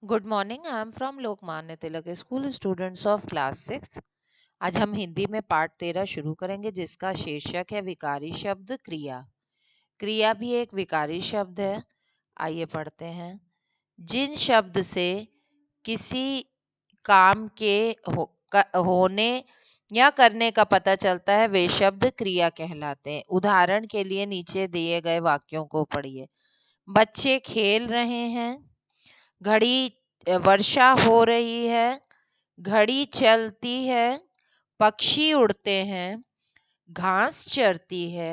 Good morning. I am from Lokmanya Tilak school, students of class 6। आज हम हिंदी में पाठ 13 शुरू करेंगे, जिसका शीर्षक है विकारी शब्द क्रिया। क्रिया भी एक विकारी शब्द है। आइए पढ़ते हैं। जिन शब्द से किसी काम के होने या करने का पता चलता है, वे शब्द क्रिया कहलाते हैं। उदाहरण के लिए नीचे दिए गए वाक्यों को पढ़िए। बच्चे खेल रहे हैं, घड़ी वर्षा हो रही है, घड़ी चलती है, पक्षी उड़ते हैं, घास चरती है,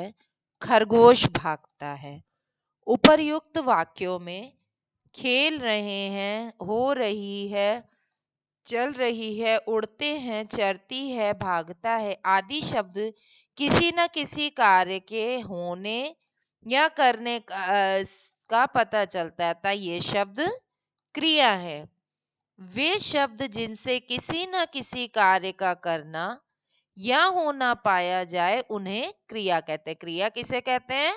खरगोश भागता है। उपर्युक्त वाक्यों में खेल रहे हैं, हो रही है, चल रही है, उड़ते हैं, चरती है, भागता है आदि शब्द किसी न किसी कार्य के होने या करने का पता चलता है, अतः ये शब्द क्रिया है। वे शब्द जिनसे किसी न किसी कार्य का करना या होना पाया जाए, उन्हें क्रिया कहते हैं। क्रिया किसे कहते हैं?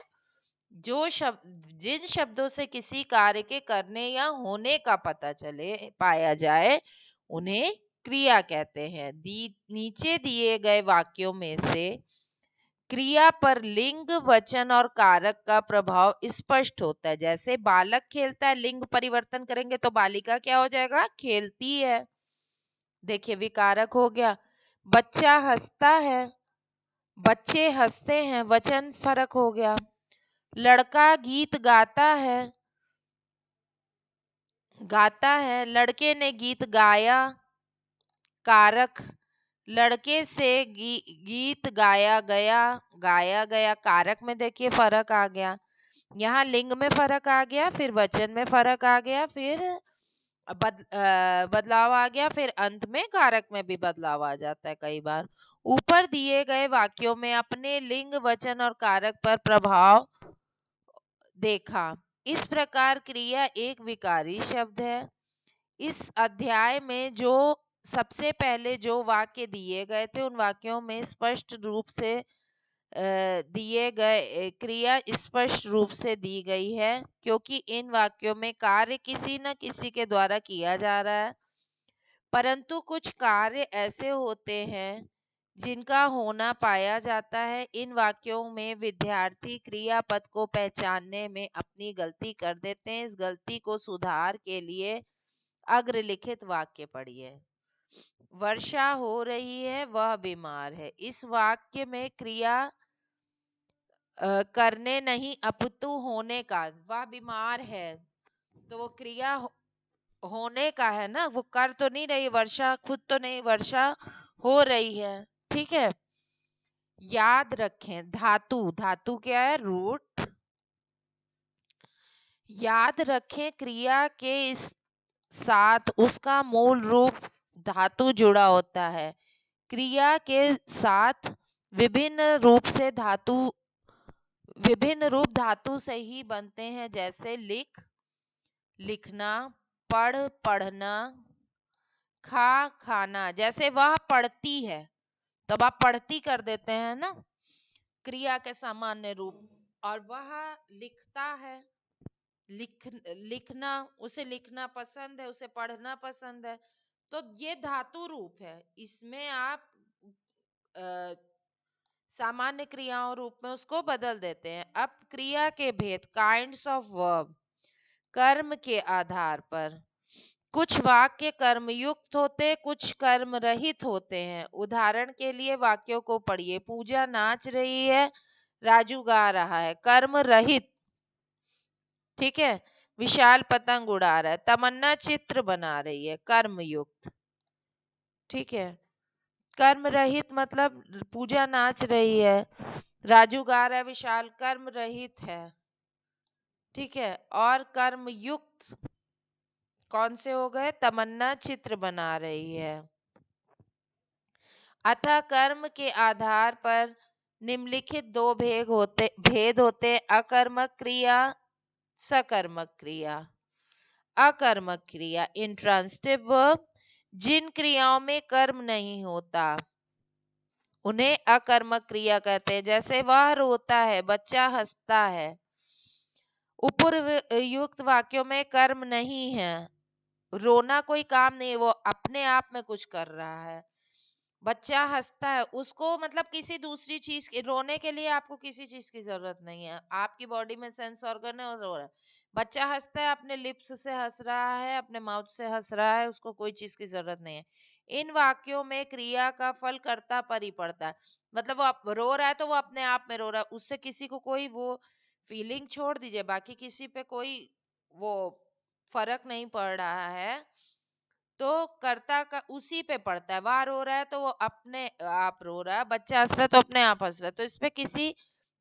जो शब्द जिन शब्दों से किसी कार्य के करने या होने का पता चले पाया जाए, उन्हें क्रिया कहते हैं। नीचे दिए गए वाक्यों में से क्रिया पर लिंग, वचन और कारक का प्रभाव स्पष्ट होता है। जैसे बालक खेलता है, लिंग परिवर्तन करेंगे तो बालिका क्या हो जाएगा? खेलती है। देखिए विकारक हो गया। बच्चा हंसता है, बच्चे हंसते हैं, वचन फर्क हो गया। लड़का गीत गाता है, लड़के ने गीत गाया, कारक। लड़के से गीत गाया गया, कारक में देखिए फर्क आ गया। यहाँ लिंग में फर्क आ गया, फिर वचन में फर्क आ गया, फिर बदलाव आ गया, फिर अंत में कारक में भी बदलाव आ जाता है कई बार। ऊपर दिए गए वाक्यों में अपने लिंग, वचन और कारक पर प्रभाव देखा। इस प्रकार क्रिया एक विकारी शब्द है। इस अध्याय में जो सबसे पहले जो वाक्य दिए गए थे, उन वाक्यों में स्पष्ट रूप से दिए गए क्रिया स्पष्ट रूप से दी गई है, क्योंकि इन वाक्यों में कार्य किसी न किसी के द्वारा किया जा रहा है। परंतु कुछ कार्य ऐसे होते हैं जिनका होना पाया जाता है। इन वाक्यों में विद्यार्थी क्रियापद को पहचानने में अपनी गलती कर देते हैं। इस गलती को सुधार के लिए अग्रलिखित वाक्य पढ़िए। वर्षा हो रही है, वह बीमार है। इस वाक्य में क्रिया करने नहीं अपितु होने का। वह बीमार है तो वो क्रिया होने का है ना, वो कर तो नहीं रही, वर्षा खुद तो नहीं, वर्षा हो रही है। ठीक है। याद रखें, धातु, धातु क्या है? रूट। याद रखें क्रिया के इस साथ उसका मूल रूप धातु जुड़ा होता है। क्रिया के साथ विभिन्न रूप धातु से ही बनते हैं, जैसे लिख, लिखना, पढ़, पढ़ना, खा, खाना। जैसे वह पढ़ती है, तब आप पढ़ती कर देते हैं ना, क्रिया के सामान्य रूप। और वह लिखता है, लिखना, उसे लिखना पसंद है, उसे पढ़ना पसंद है, तो ये धातु रूप है। इसमें आप सामान्य क्रियाओं रूप में उसको बदल देते हैं। अब क्रिया के भेद, काइंड्स ऑफ वर्ब। कर्म के आधार पर कुछ वाक्य कर्म युक्त होते, कुछ कर्म रहित होते हैं। उदाहरण के लिए वाक्यों को पढ़िए। पूजा नाच रही है, राजू गा रहा है। कर्म रहित। ठीक है। विशाल पतंग उड़ा रहा है। तमन्ना चित्र बना रही है, कर्म युक्त। ठीक है। कर्म रहित मतलब पूजा नाच रही है, राजू गा रहा है, विशाल कर्म रहित है। ठीक है। और कर्म युक्त कौन से हो गए? तमन्ना चित्र बना रही है। अतः कर्म के आधार पर निम्नलिखित दो भेद होते हैं: अकर्मक क्रिया, सकर्मक क्रिया। अकर्मक क्रिया, इंट्रांसिटिव वर्ब। जिन क्रियाओं में कर्म नहीं होता उन्हें अकर्मक क्रिया कहते हैं। जैसे वह रोता है, बच्चा हंसता है। उपयुक्त वाक्यों में कर्म नहीं है, रोना कोई काम नहीं है, वो अपने आप में कुछ कर रहा है। बच्चा हंसता है, उसको मतलब किसी दूसरी चीज के रोने के लिए आपको किसी चीज की जरूरत नहीं है, आपकी बॉडी में सेंस ऑर्गन है और रो रहा है। बच्चा हंसता है, अपने लिप्स से हंस रहा है, अपने माउथ से हंस रहा है, उसको कोई चीज की जरूरत नहीं है। इन वाक्यों में क्रिया का फल कर्ता पर ही पड़ता है। मतलब वो रो रहा है तो वो अपने आप में रो रहा है, उससे किसी को कोई वो फीलिंग छोड़ दीजिए, बाकी किसी पे कोई वो फर्क नहीं पड़ रहा है। तो कर्ता का उसी पे पड़ता है, वह रो रहा है तो वो अपने आप रो रहा है, बच्चा हंस रहा है तो अपने आप हंस रहा है, तो इसपे किसी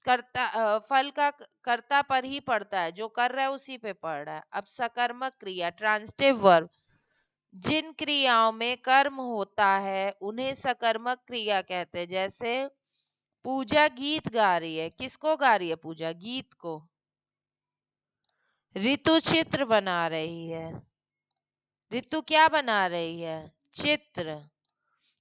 कर्ता फल का कर्ता पर ही पड़ता है, जो कर रहा है उसी पे पड़ रहा है। अब सकर्मक क्रिया, ट्रांजिटिव वर्ब, जिन क्रियाओं में कर्म होता है उन्हें सकर्मक क्रिया कहते हैं। जैसे पूजा गीत गा रही है, किसको गा रही है पूजा? गीत को। ऋतु चित्र बना रही है, ऋतु क्या बना रही है? चित्र।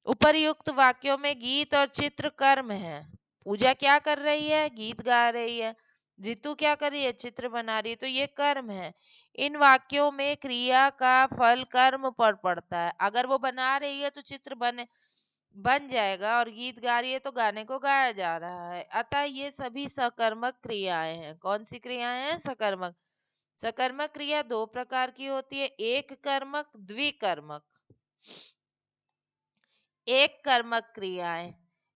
उपर्युक्त वाक्यों में गीत और चित्र कर्म है। पूजा क्या कर रही है? गीत गा रही है। ऋतु क्या कर रही है? चित्र बना रही है, तो ये कर्म है। इन वाक्यों में क्रिया का फल कर्म पर पड़ता है। अगर वो बना रही है तो चित्र बन जाएगा, और गीत गा रही है तो गाने को गाया जा रहा है। अतः ये सभी सकर्मक क्रियाएं हैं। कौन सी क्रियाएं हैं? सकर्मक। सकर्मक क्रिया दो प्रकार की होती है, एक कर्मक, द्विकर्मक। एक कर्मक क्रियाएं,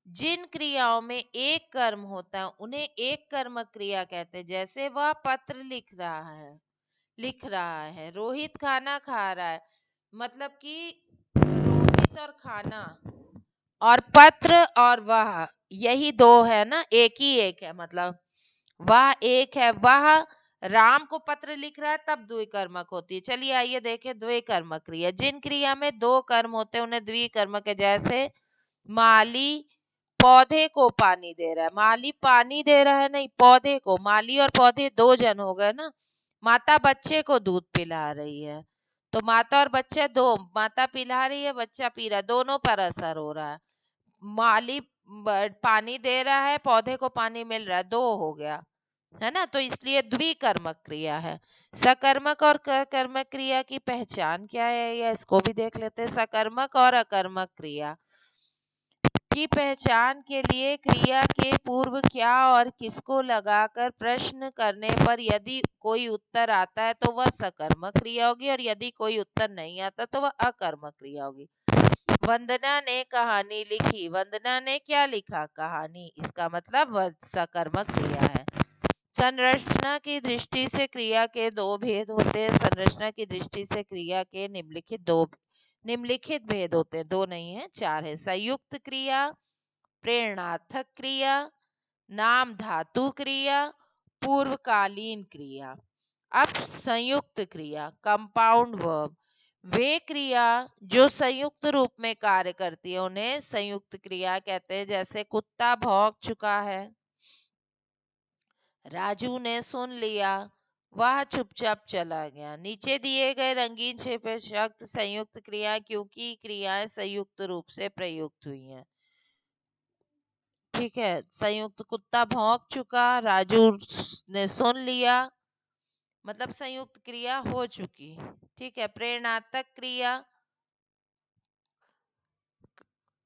जिन क्रियाओं में एक कर्म होता है उन्हें एक कर्मक क्रिया कहते हैं। जैसे वह पत्र लिख रहा है, रोहित खाना खा रहा है। मतलब कि रोहित और खाना और पत्र और वह, यही दो है ना, एक ही एक है। मतलब वह एक है, वह राम को पत्र लिख रहा है, तब द्विकर्मक होती है। चलिए आइए देखें द्विकर्मक क्रिया। जिन क्रिया में दो कर्म होते हैं उन्हें द्विकर्मक है। जैसे माली पौधे को पानी दे रहा है, माली पानी दे रहा है नहीं, पौधे को। माली और पौधे दो जन हो गए ना। माता बच्चे को दूध पिला रही है, तो माता और बच्चे दो, माता पिला रही है, बच्चा पी रहा है, दोनों पर असर हो रहा है। माली पानी दे रहा है, पौधे को पानी मिल रहा है, दो हो गया, है ना। तो इसलिए द्विकर्मक क्रिया है। सकर्मक और कर्मक क्रिया की पहचान क्या है, या इसको भी देख लेते हैं। सकर्मक और अकर्मक क्रिया की पहचान के लिए क्रिया के पूर्व क्या और किसको लगाकर प्रश्न करने पर यदि कोई उत्तर आता है तो वह सकर्मक क्रिया होगी, और यदि कोई उत्तर नहीं आता तो वह अकर्मक क्रिया होगी। वंदना ने कहानी लिखी, वंदना ने क्या लिखा? कहानी। इसका मतलब वह सकर्मक क्रिया है। संरचना की दृष्टि से क्रिया के दो भेद होते हैं। संरचना की दृष्टि से क्रिया के निम्नलिखित भेद होते हैं, दो नहीं है, चार है। संयुक्त क्रिया, प्रेरणार्थक क्रिया, नाम धातु क्रिया, पूर्वकालीन क्रिया। अब संयुक्त क्रिया, कंपाउंड वर्ब, वे क्रिया जो संयुक्त रूप में कार्य करती है उन्हें संयुक्त क्रिया कहते हैं। जैसे कुत्ता भौंक चुका है, राजू ने सुन लिया, वह चुपचाप चला गया। नीचे दिए गए रंगीन छेपे शब्द संयुक्त क्रिया क्योंकि क्रियाएं संयुक्त रूप से प्रयुक्त हुई हैं। ठीक है, संयुक्त, कुत्ता भौंक चुका, राजू ने सुन लिया, मतलब संयुक्त क्रिया हो चुकी। ठीक है। प्रेरणात्मक क्रिया,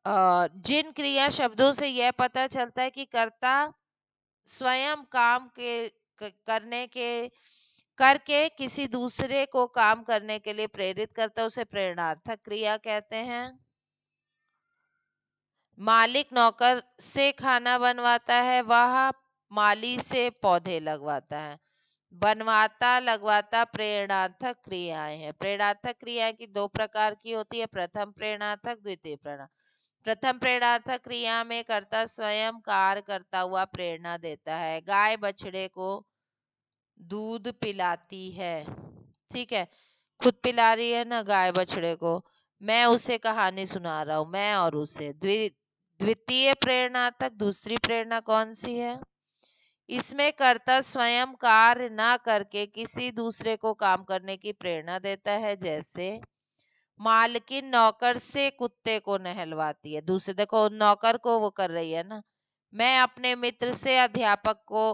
जिन क्रिया शब्दों से यह पता चलता है कि कर्ता स्वयं काम के करने के करके किसी दूसरे को काम करने के लिए प्रेरित करता है, उसे प्रेरणार्थक क्रिया कहते हैं। मालिक नौकर से खाना बनवाता है, वह माली से पौधे लगवाता है। बनवाता लगवाता प्रेरणार्थक क्रियाएं हैं। प्रेरणार्थक क्रिया की दो प्रकार की होती है, प्रथम प्रेरणार्थक, द्वितीय प्रेरणा। प्रथम प्रेरणार्थक क्रिया में कर्ता स्वयं कार्य करता हुआ प्रेरणा देता है। गाय बछड़े को दूध पिलाती है, ठीक है, खुद पिला रही है ना गाय बछड़े को। मैं उसे कहानी सुना रहा हूँ, मैं और उसे। द्वितीय प्रेरणार्थक, दूसरी प्रेरणा कौन सी है? इसमें कर्ता स्वयं कार्य ना करके किसी दूसरे को काम करने की प्रेरणा देता है। जैसे मालकिन नौकर से कुत्ते को नहलवाती है, दूसरे देखो नौकर को वो कर रही है ना। मैं अपने मित्र से अध्यापक को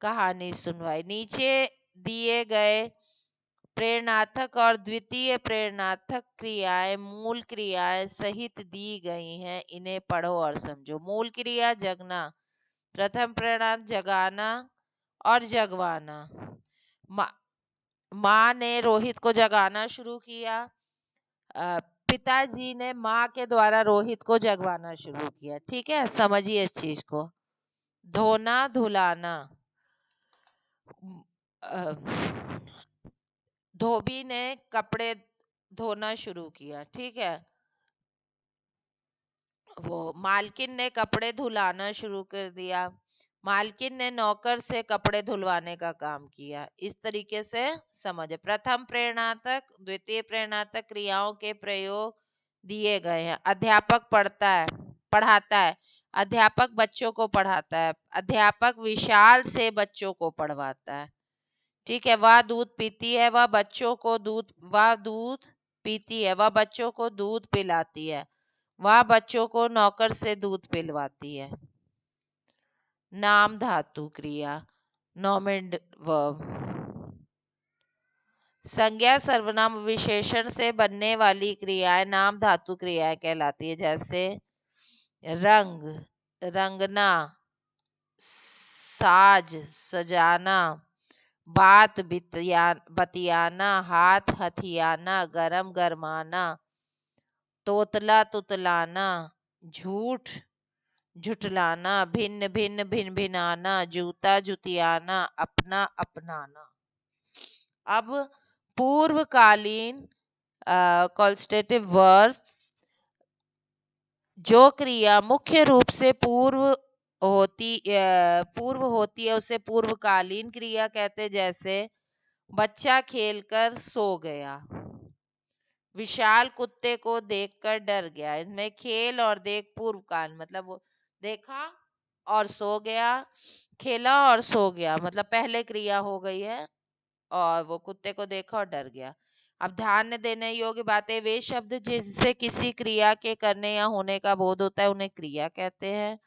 कहानी सुनवाई। नीचे दिए गए प्रेरणार्थक और द्वितीय प्रेरणार्थक क्रियाएं मूल क्रियाएं सहित दी गई हैं, इन्हें पढ़ो और समझो। मूल क्रिया जगना, प्रथम प्रेरणार्थ जगाना और जगवाना। माँ माँ ने रोहित को जगाना शुरू किया, पिताजी ने माँ के द्वारा रोहित को जगवाना शुरू किया। ठीक है, समझिए इस चीज को। धोना धुलाना, धोबी ने कपड़े धोना शुरू किया। ठीक है, वो मालकिन ने कपड़े धुलाना शुरू कर दिया, मालकिन ने नौकर से कपड़े धुलवाने का काम किया। इस तरीके से समझे। प्रथम प्रेरणार्थक द्वितीय प्रेरणार्थक क्रियाओं के प्रयोग दिए गए हैं। अध्यापक पढ़ाता है, अध्यापक बच्चों को पढ़ाता है, अध्यापक विशाल से बच्चों को पढ़वाता है। ठीक है, वह दूध पीती है, वह दूध पीती है, वह बच्चों को दूध पिलाती है, वह बच्चों को नौकर से दूध पिलवाती है। नाम धातु क्रिया, नॉमिनल वर्ब। संज्ञा सर्वनाम विशेषण से बनने वाली क्रियाएं नाम धातु क्रियाएं कहलाती है। जैसे रंग, रंगना, साज, सजाना, बात बतियाना, हाथ हथियाना, गरम गरमाना, तोतला तुतलाना, झूठ झुठलाना, भिन्न भिन्न भिन भिनाना, जूता जुतियाना, अपना अपनाना। अब पूर्वकालीन कॉन्स्टिट्यूटिव वर्ब, जो क्रिया मुख्य रूप से पूर्व होती है उसे पूर्वकालीन क्रिया कहते। जैसे बच्चा खेलकर सो गया, विशाल कुत्ते को देखकर डर गया। इसमें खेल और देख पूर्व काल, मतलब वो देखा और सो गया, खेला और सो गया, मतलब पहले क्रिया हो गई है, और वो कुत्ते को देखा और डर गया। अब ध्यान देने योग्य बातें, वे शब्द जिनसे किसी क्रिया के करने या होने का बोध होता है उन्हें क्रिया कहते हैं।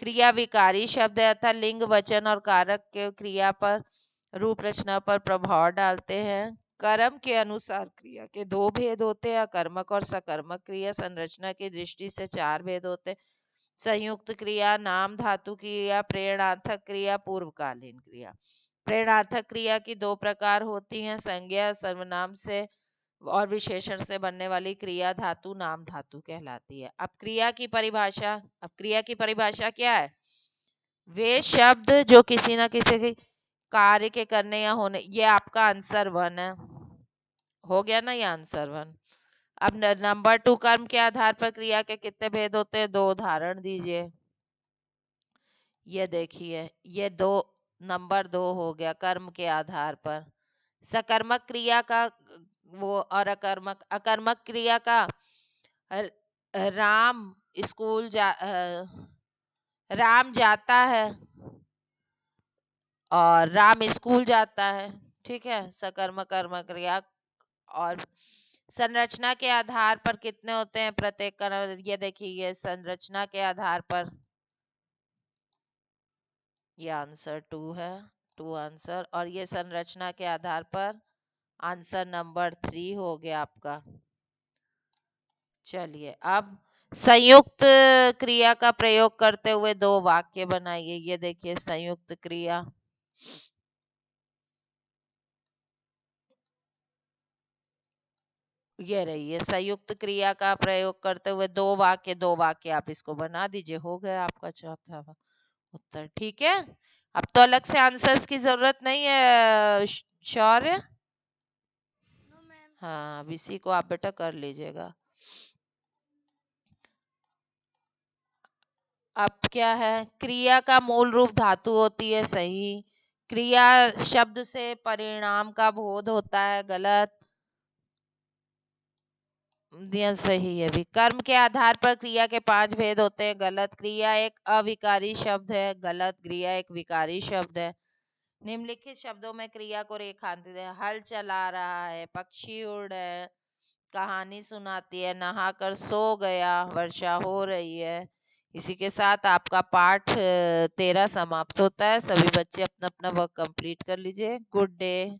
क्रिया विकारी शब्द है अर्थात लिंग वचन और कारक के क्रिया पर रूप रचना पर प्रभाव डालते हैं। कर्म के अनुसार क्रिया के दो भेद होते हैं, अकर्मक और सकर्मक क्रिया। संरचना की दृष्टि से चार भेद होते हैं। संयुक्त क्रिया, नाम धातु क्रिया, प्रेरणार्थक क्रिया, पूर्वकालीन क्रिया। प्रेरणार्थक क्रिया की दो प्रकार होती हैं, संज्ञा सर्वनाम से और विशेषण से बनने वाली क्रिया धातु नाम धातु कहलाती है। अब क्रिया की परिभाषा क्या है? वे शब्द जो किसी न किसी कार्य के करने या होने, ये आपका आंसर 1 है, हो गया ना ये आंसर 1। अब नंबर 2, कर्म के आधार पर क्रिया के कितने भेद होते हैं? 2 उदाहरण दीजिए। ये देखिए, ये नंबर 2 हो गया, कर्म के आधार पर। सकर्मक क्रिया का वो और अकर्मक क्रिया का राम राम जाता है और राम स्कूल जाता है। ठीक है, सकर्मक कर्मक क्रिया। और संरचना के आधार पर कितने होते हैं प्रत्येक का? ये देखिए, ये संरचना के आधार पर, ये आंसर 2 है, 2 आंसर। और ये संरचना के आधार पर आंसर नंबर 3 हो गया आपका। चलिए, अब संयुक्त क्रिया का प्रयोग करते हुए 2 वाक्य बनाइए। ये देखिए संयुक्त क्रिया, ये रही है संयुक्त क्रिया का प्रयोग करते हुए 2 वाक्य आप इसको बना दीजिए। हो गया आपका चौथा उत्तर। ठीक है, अब तो अलग से आंसर्स की जरूरत नहीं है शौर्य। हाँ, अब इसी को आप बेटा कर लीजिएगा। अब क्या है? क्रिया का मूल रूप धातु होती है, सही। क्रिया शब्द से परिणाम का बोध होता है, गलत। दिया सही है भी। कर्म के आधार पर क्रिया के 5 भेद होते हैं, गलत। क्रिया एक अविकारी शब्द है, गलत। क्रिया एक विकारी शब्द है। निम्नलिखित शब्दों में क्रिया को रेखांकित है। हल चला रहा है, पक्षी उड़ रहे हैं, कहानी सुनाती है, नहाकर सो गया, वर्षा हो रही है। इसी के साथ आपका पाठ 13 समाप्त होता है। सभी बच्चे अपना अपना वर्क कंप्लीट कर लीजिए। Good day.